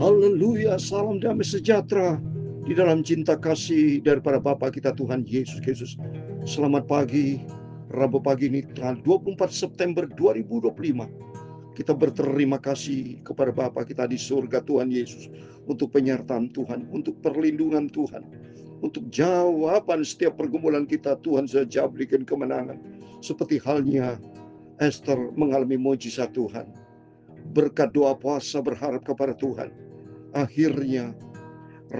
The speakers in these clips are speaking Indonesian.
Haleluya, salam damai sejahtera di dalam cinta kasih daripada Bapa kita Tuhan Yesus Kristus. Selamat pagi, Rabu pagi ini tanggal 24 September 2025. Kita berterima kasih kepada Bapa kita di surga Tuhan Yesus untuk penyertaan Tuhan, untuk perlindungan Tuhan, untuk jawaban setiap pergumulan kita. Tuhan saja berikan kemenangan. Seperti halnya Esther mengalami mujizat Tuhan. Berkat doa puasa berharap kepada Tuhan. Akhirnya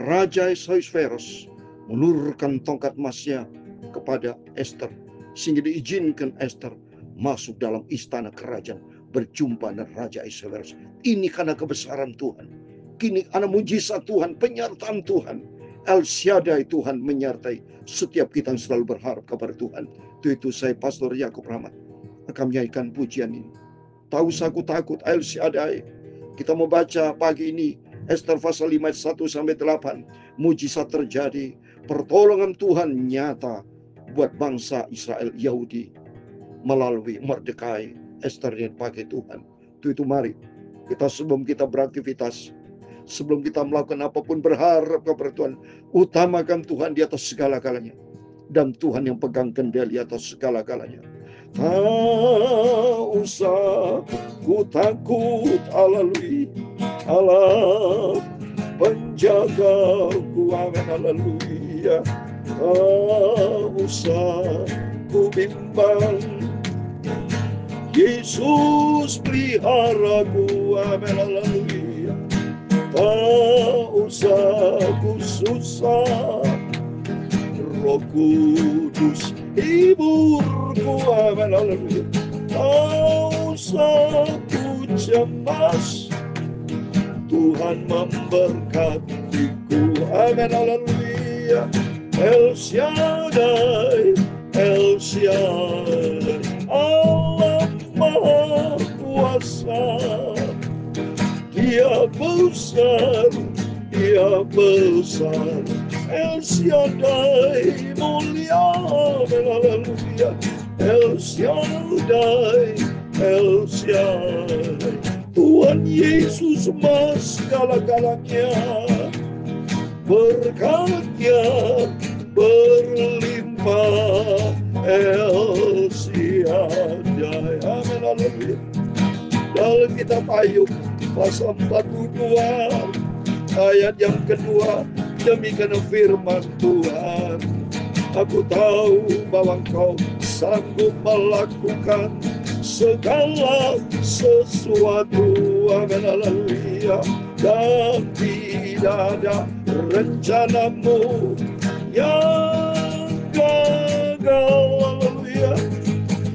Raja Ahasuerus menurunkan tongkat emasnya kepada Esther, sehingga diizinkan Esther masuk dalam istana kerajaan berjumpa dengan Raja Ahasuerus. Ini karena kebesaran Tuhan, kini karena mujizat Tuhan, penyertaan Tuhan. El Shaddai, Tuhan menyertai setiap kita yang selalu berharap kepada Tuhan. Itu saya Pastor Yakub Rahmat akan menyanyikan pujian ini. Tahu aku takut El Shaddai. Kita mau baca pagi ini Esther pasal 5 ayat 1-8. Mujizat terjadi, pertolongan Tuhan nyata buat bangsa Israel Yahudi melalui Mordekai. Esther yang pakai Tuhan. Itu mari kita sebelum kita beraktivitas, sebelum kita melakukan apapun, berharap kepada Tuhan. Utamakan Tuhan di atas segala-galanya, dan Tuhan yang pegang kendali atas segala-galanya. Tak usah ku takut, haleluya, Allah penjagaku, amin, haleluya. Tak usah ku bimbang, Yesus peliharaku, amin, haleluya. Tak usah ku susah, Roh Kudus hiburku, amin, haleluya. Tak usah ku cemas, Tuhan memberkatiku, amin, haleluya. El Shaddai, El Shaddai, Allah Maha Kuasa. Dia besar, Dia besar. El Shaddai mulia, haleluya. El Shaddai, El Shaddai. Tuhan Yesus Mas segala-galanya, berkatnya berlimpah. El Shaddai, amin, haleluya. Dalam kitab Ayub pasal 42 ayat yang kedua, demikian firman Tuhan, aku tahu bahwa Engkau sanggup melakukan segala sesuatu, amin, haleluya. Dan tidak ada rencanamu yang gagal, haleluya.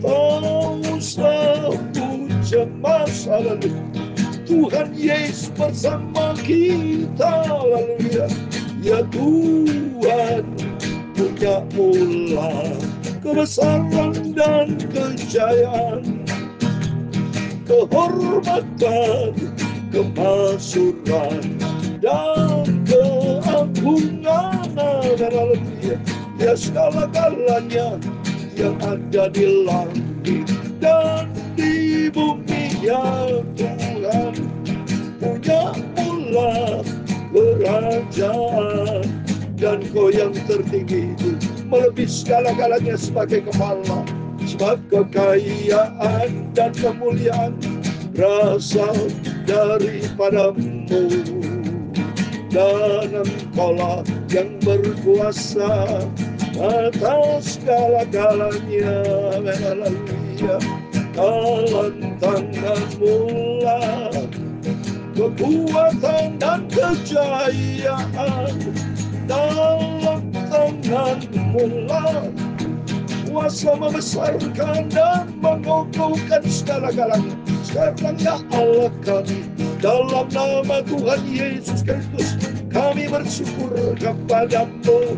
Tak usah ku cemas, haleluya. Tuhan Yesus bersama kita, haleluya. Ya Tuhan punya mula kebesaran dan kejayaan, kehormatan, kemasyuran, dan keagungan, haleluya. Ya segala-galanya yang ada di langit dan di bumi, ya Tuhan punya mula kerajaan, dan Kau yang tertinggi itu melebihi segala-galanya sebagai kepala. Sebab kekayaan dan kemuliaan berasal daripadamu, dan Engkaulah yang berkuasa atas segala-galanya, haleluya. Dalam tangan-Mu lah kekuatan dan kejayaan, dalam tangan-Mu lah kuasa membesarkan dan mengukuhkan segala-galanya. Sekarang ya Allah kami, dalam nama Tuhan Yesus Kristus, kami bersyukur kepada-Mu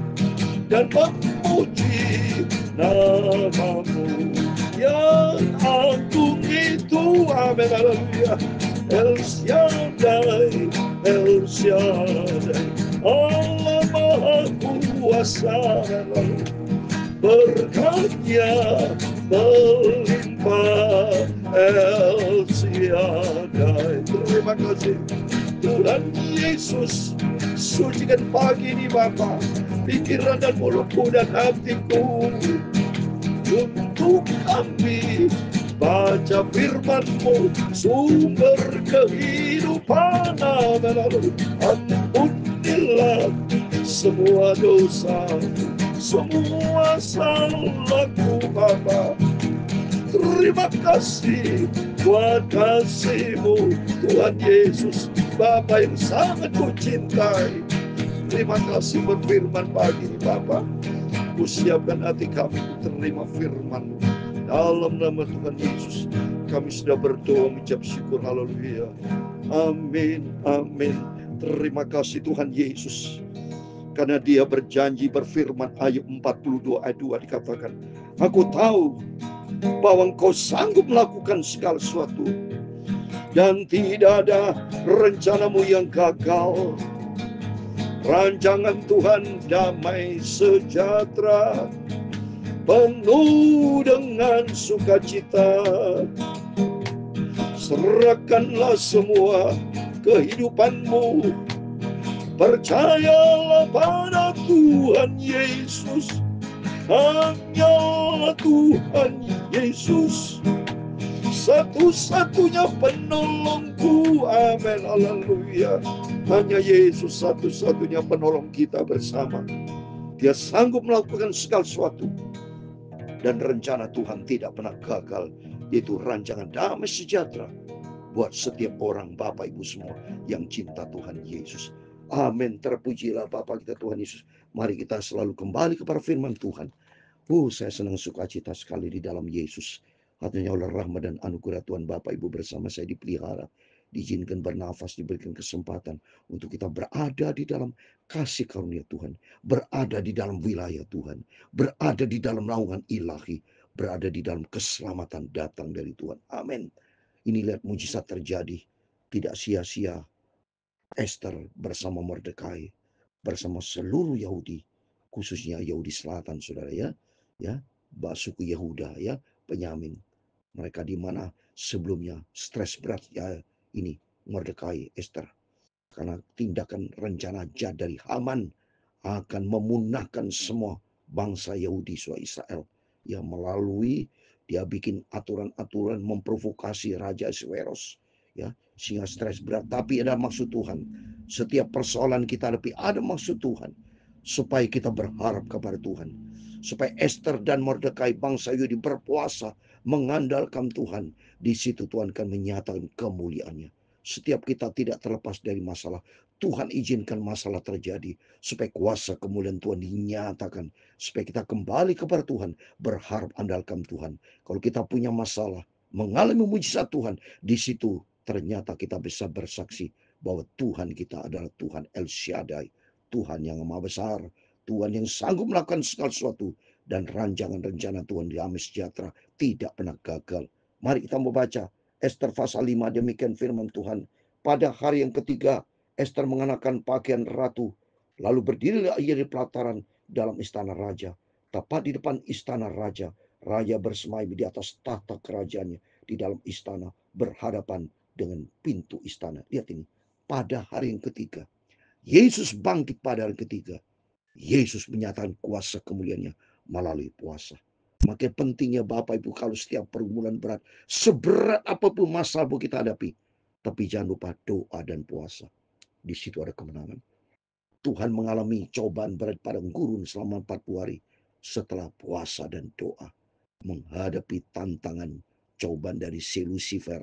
dan memuji nama-Mu yang agung itu, amin, haleluya. El Shaddai, El Shaddai, Allah Maha Kuasa, berkatnya melimpah. El Shaddai, terima kasih Tuhan Yesus, sucikan pagi ini Bapa, pikiran dan mulutku dan hatiku, untuk kami baca firman-Mu, sumber kehidupan. Ampunilah semua dosa, semua salahku Bapa. Terima kasih buat kasih-Mu Tuhan Yesus, Bapa yang sangat ku cintai. Terima kasih berfirman pagi ini Bapa. Ku siapkan hati kami untuk terima firman-Mu. Dalam nama Tuhan Yesus kami sudah berdoa mengucap syukur. Haleluya. Amin, amin. Terima kasih Tuhan Yesus, karena Dia berjanji berfirman, ayat 42 ayat 2 dikatakan, aku tahu bahwa Engkau sanggup melakukan segala sesuatu, dan tidak ada rencana-Mu yang gagal. Rancangan Tuhan damai sejahtera, penuh dengan sukacita. Serahkanlah semua kehidupan-Mu, percayalah pada Tuhan Yesus. Hanya Tuhan Yesus satu-satunya penolongku. Amin, haleluya. Hanya Yesus satu-satunya penolong kita bersama. Dia sanggup melakukan segala sesuatu, dan rencana Tuhan tidak pernah gagal. Itu rancangan damai sejahtera buat setiap orang, Bapak Ibu semua yang cinta Tuhan Yesus. Amin. Terpujilah Bapa kita Tuhan Yesus. Mari kita selalu kembali kepada firman Tuhan. Saya senang sukacita sekali di dalam Yesus. Artinya oleh rahmat dan anugerah Tuhan, Bapak Ibu bersama saya dipelihara, diizinkan bernafas, diberikan kesempatan untuk kita berada di dalam kasih karunia Tuhan, berada di dalam wilayah Tuhan, berada di dalam naungan ilahi, berada di dalam keselamatan datang dari Tuhan. Amin. Ini lihat mujizat terjadi. Tidak sia-sia Esther bersama Mordekai, bersama seluruh Yahudi, khususnya Yahudi Selatan, saudara ya, suku Yehuda ya, Benyamin. Mereka di mana sebelumnya stres berat ya, ini Mordekai, Esther, karena tindakan rencana jahat dari Haman akan memunahkan semua bangsa Yahudi, Israel, yang melalui dia bikin aturan-aturan memprovokasi Raja Ahasuerus, ya, sehingga stres berat. Tapi ada maksud Tuhan. Setiap persoalan kita hadapi ada maksud Tuhan, supaya kita berharap kepada Tuhan, supaya Esther dan Mordekai bangsa Yahudi berpuasa mengandalkan Tuhan. Di situ Tuhan akan menyatakan kemuliaannya. Setiap kita tidak terlepas dari masalah, Tuhan izinkan masalah terjadi supaya kuasa kemuliaan Tuhan dinyatakan, supaya kita kembali kepada Tuhan, berharap andalkan Tuhan. Kalau kita punya masalah, mengalami mujizat Tuhan, di situ ternyata kita bisa bersaksi bahwa Tuhan kita adalah Tuhan El Shaddai, Tuhan yang maha besar, Tuhan yang sanggup melakukan segala sesuatu, dan rancangan rencana Tuhan damai sejahtera tidak pernah gagal. Mari kita membaca Esther pasal 5, demikian firman Tuhan. Pada hari yang ketiga, Esther mengenakan pakaian ratu, lalu berdirilah ia di pelataran dalam istana raja. Tepat di depan istana raja, raja bersemayam di atas tahta kerajaannya di dalam istana, berhadapan dengan pintu istana. Lihat ini, pada hari yang ketiga, Yesus bangkit pada hari ketiga. Yesus menyatakan kuasa kemuliaannya melalui puasa. Makin pentingnya Bapak Ibu, kalau setiap pergumulan berat, seberat apapun masalah kita hadapi, tapi jangan lupa doa dan puasa. Di situ ada kemenangan. Tuhan mengalami cobaan berat pada gurun selama 40 hari. Setelah puasa dan doa, menghadapi tantangan cobaan dari si Lucifer,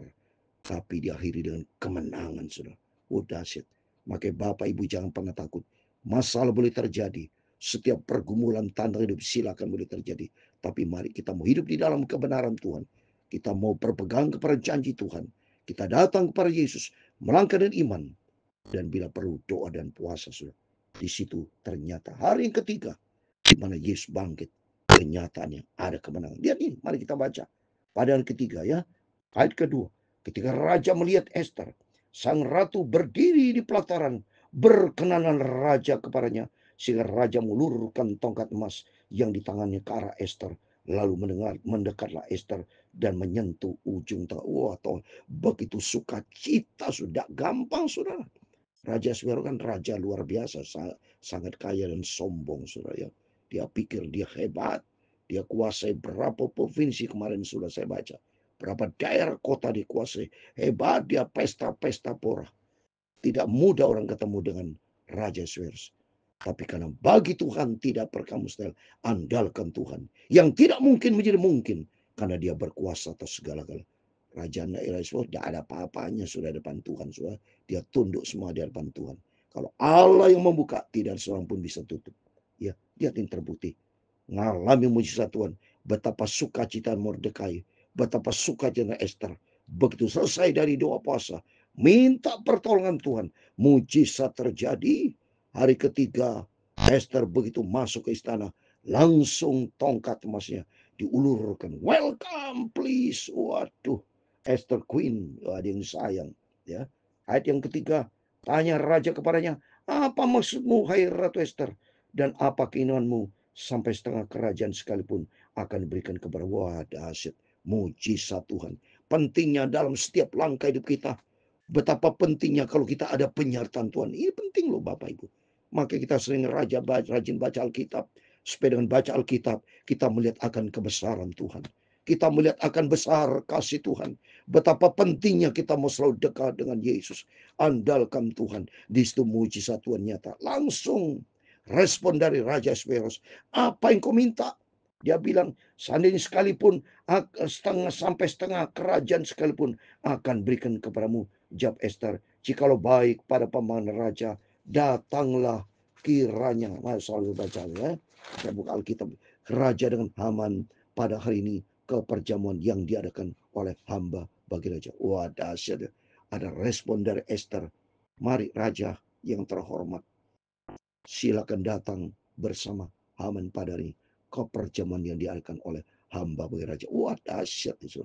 tapi diakhiri dengan kemenangan, saudara. Dahsyat. Makanya Bapak Ibu jangan pernah takut. Masalah boleh terjadi. Setiap pergumulan tantangan hidup silakan boleh terjadi. Tapi mari kita mau hidup di dalam kebenaran Tuhan. Kita mau berpegang kepada janji Tuhan. Kita datang kepada Yesus, melangkah dengan iman. Dan bila perlu doa dan puasa, saudara. Di situ ternyata hari yang ketiga, di mana Yesus bangkit, kenyataannya ada kemenangan. Lihat ini, mari kita baca. Pada hari ketiga ya, ayat kedua. Ketika raja melihat Esther, sang ratu berdiri di pelataran, berkenanan raja kepadanya, sehingga raja meluruskan tongkat emas yang di tangannya ke arah Esther. Lalu mendekatlah Esther dan menyentuh ujung tongkat. Wah, begitu sukacita, sudah gampang, saudara. Raja Ahasuerus kan raja luar biasa, sangat kaya dan sombong, saudara ya. Dia pikir dia hebat, dia kuasai berapa provinsi kemarin sudah saya baca. Berapa daerah kota dikuasai. Hebat, dia pesta-pesta pora. Tidak mudah orang ketemu dengan Raja Ahasuerus. Tapi karena bagi Tuhan tidak perkara mustahil, andalkan Tuhan. Yang tidak mungkin menjadi mungkin. Karena dia berkuasa atas segala-galanya. Raja Ahasuerus tidak ada apa-apanya sudah di depan Tuhan. Sudah. Dia tunduk semua di hadapan Tuhan. Kalau Allah yang membuka, tidak seorang pun bisa tutup. Ya, dia yang terbukti. Ngalami mujizat Tuhan. Betapa sukacita Mordekai. Betapa sukacita Esther. Begitu selesai dari doa puasa, minta pertolongan Tuhan. Mujizat terjadi. Hari ketiga, Esther begitu masuk ke istana, langsung tongkat emasnya diulurkan. Welcome please. Waduh, Esther Queen, ada yang sayang. Ya, ayat yang ketiga, tanya raja kepadanya, apa maksudmu hai Ratu Esther? Dan apa keinginanmu? Sampai setengah kerajaan sekalipun akan diberikan kepada. Wah, dahsyat. Mujizat Tuhan. Pentingnya dalam setiap langkah hidup kita. Betapa pentingnya kalau kita ada penyertaan Tuhan. Ini penting loh Bapak Ibu. Maka kita sering rajin baca Alkitab. Supaya dengan baca Alkitab, kita melihat akan kebesaran Tuhan. Kita melihat akan besar kasih Tuhan. Betapa pentingnya kita mau selalu dekat dengan Yesus. Andalkan Tuhan. Di situ mujizat Tuhan nyata. Langsung respon dari Raja Ahasuerus. Apa yang kau minta? Dia bilang, seandainya sekalipun sampai setengah kerajaan sekalipun akan berikan kepadamu. Jawab Esther, jikalau baik pada pemandangan raja, datanglah kiranya. Selalu baca ya. Saya buka Alkitab. Raja dengan Haman pada hari ini ke perjamuan yang diadakan oleh hamba bagi raja. Wah, dahsyat. Ada respon dari Esther. Mari raja yang terhormat, silakan datang bersama Haman pada hari ke perjamuan yang diadakan oleh hamba bagi raja. Wah, dahsyat itu.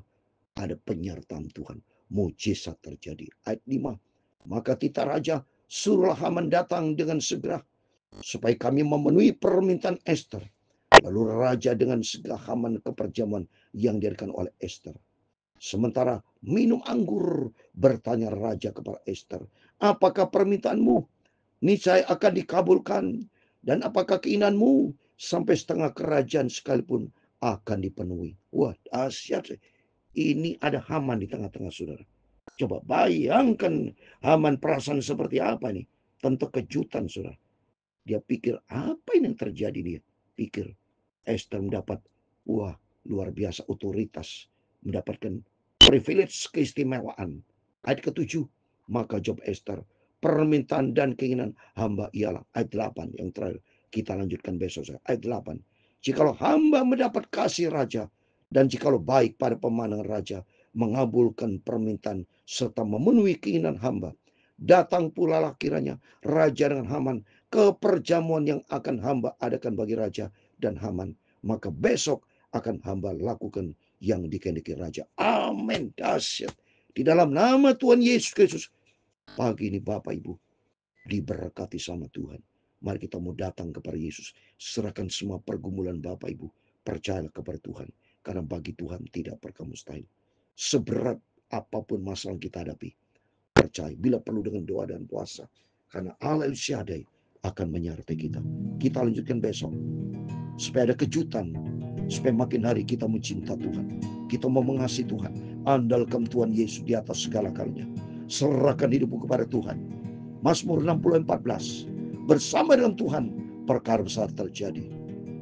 Ada penyertaan Tuhan. Mujizat terjadi. Ayat 5. Maka titah raja, suruhlah Haman datang dengan segera, supaya kami memenuhi permintaan Esther. Lalu raja dengan segera Haman ke perjamuan yang diadakan oleh Esther. Sementara minum anggur, bertanya raja kepada Esther, apakah permintaanmu? Niscaya akan dikabulkan. Dan apakah keinginanmu? Sampai setengah kerajaan sekalipun akan dipenuhi. Wah, dahsyat. Ini ada Haman di tengah-tengah saudara. Coba bayangkan Haman perasaan seperti apa nih. Tentu kejutan saudara. Dia pikir apa ini yang terjadi dia. Pikir Esther mendapat luar biasa otoritas. Mendapatkan privilege keistimewaan. Ayat ke-7. Maka jawab Esther, permintaan dan keinginan hamba ialah. Ayat 8 yang terakhir. Kita lanjutkan besok. Ayat 8. Jikalau hamba mendapat kasih raja, dan jikalau baik pada pemandangan raja, mengabulkan permintaan serta memenuhi keinginan hamba, datang pula lah kiranya raja dengan Haman ke perjamuan yang akan hamba adakan bagi raja dan Haman. Maka besok akan hamba lakukan yang dikehendaki raja. Amin. Dahsyat. Di dalam nama Tuhan Yesus Kristus, pagi ini Bapak Ibu diberkati sama Tuhan. Mari kita mau datang kepada Yesus. Serahkan semua pergumulan Bapak Ibu. Percayalah kepada Tuhan. Karena bagi Tuhan tidak perkara mustahil. Seberat apapun masalah yang kita hadapi, percaya bila perlu dengan doa dan puasa. Karena Allah El Shaddai akan menyertai kita. Kita lanjutkan besok. Supaya ada kejutan. Supaya makin hari kita mencinta Tuhan. Kita mau mengasihi Tuhan. Andalkan Tuhan Yesus di atas segala karunia. Serahkan hidupmu kepada Tuhan. Mazmur 60:14. Bersama dengan Tuhan perkara besar terjadi.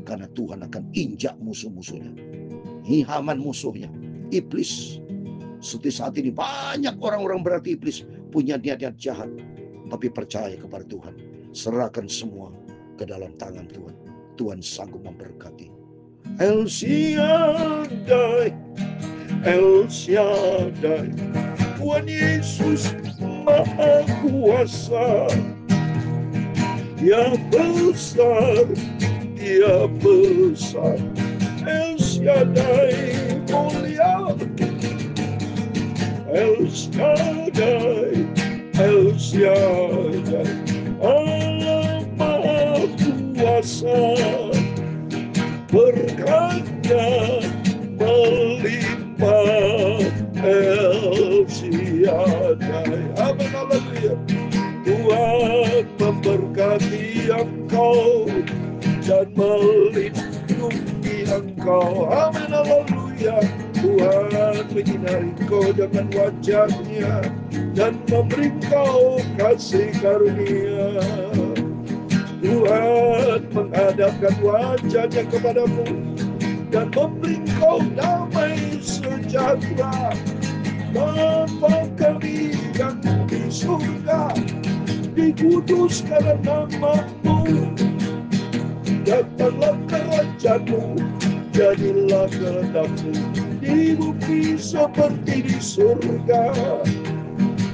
Karena Tuhan akan injak musuh-musuhnya. Haman musuhnya, iblis. Seperti saat ini banyak orang-orang berarti iblis punya niat-niat jahat. Tapi percaya kepada Tuhan. Serahkan semua ke dalam tangan Tuhan. Tuhan sanggup memberkati. El Shaddai, El Shaddai, Tuhan Yesus Maha Kuasa. Dia besar, Dia besar. El Shaddai mulia, El Shaddai, El Shaddai, Allah Maha Kuasa, berkatnya melimpah. El Shaddai, amin, haleluya. Tuhan memberkati Engkau dan melindungi Engkau. Amin, haleluya. Tuhan menyinari Engkau dengan wajah-Nya dan memberi Engkau kasih karunia. Tuhan menghadapkan wajah-Nya kepadamu dan memberi Engkau damai sejahtera. Bapa kami yang di surga, dikuduskan nama-Mu, datanglah kerajaan-Mu, jadilah kehendak-Mu di bumi seperti di surga.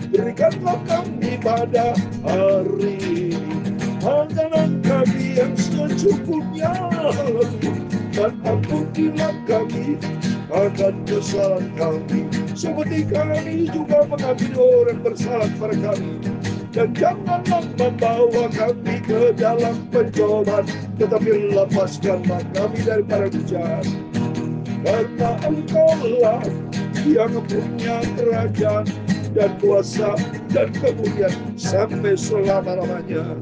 Berikanlah kami pada hari ini makanan kami yang secukupnya, dan ampunilah kami akan kesalahan kami, seperti kami juga mengampuni orang bersalah kepada kami. Dan janganlah membawa kami ke dalam pencobaan, tetapi lepaskanlah kami daripada jahat. Karena Engkau-lah yang punya kerajaan dan kuasa dan kemuliaan sampai selama-lamanya.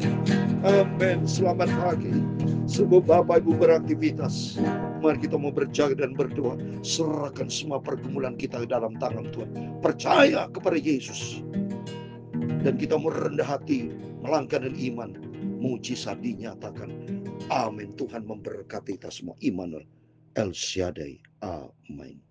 Amin. Selamat pagi. Sebelum Bapak Ibu beraktivitas, mari kita mau berjaga dan berdoa. Serahkan semua pergumulan kita ke dalam tangan Tuhan. Percaya kepada Yesus. Dan kita mau rendah hati, melangkah dengan iman. Mujizat dinyatakan. Amin. Tuhan memberkati kita semua. Immanuel El Shaddai. Amin.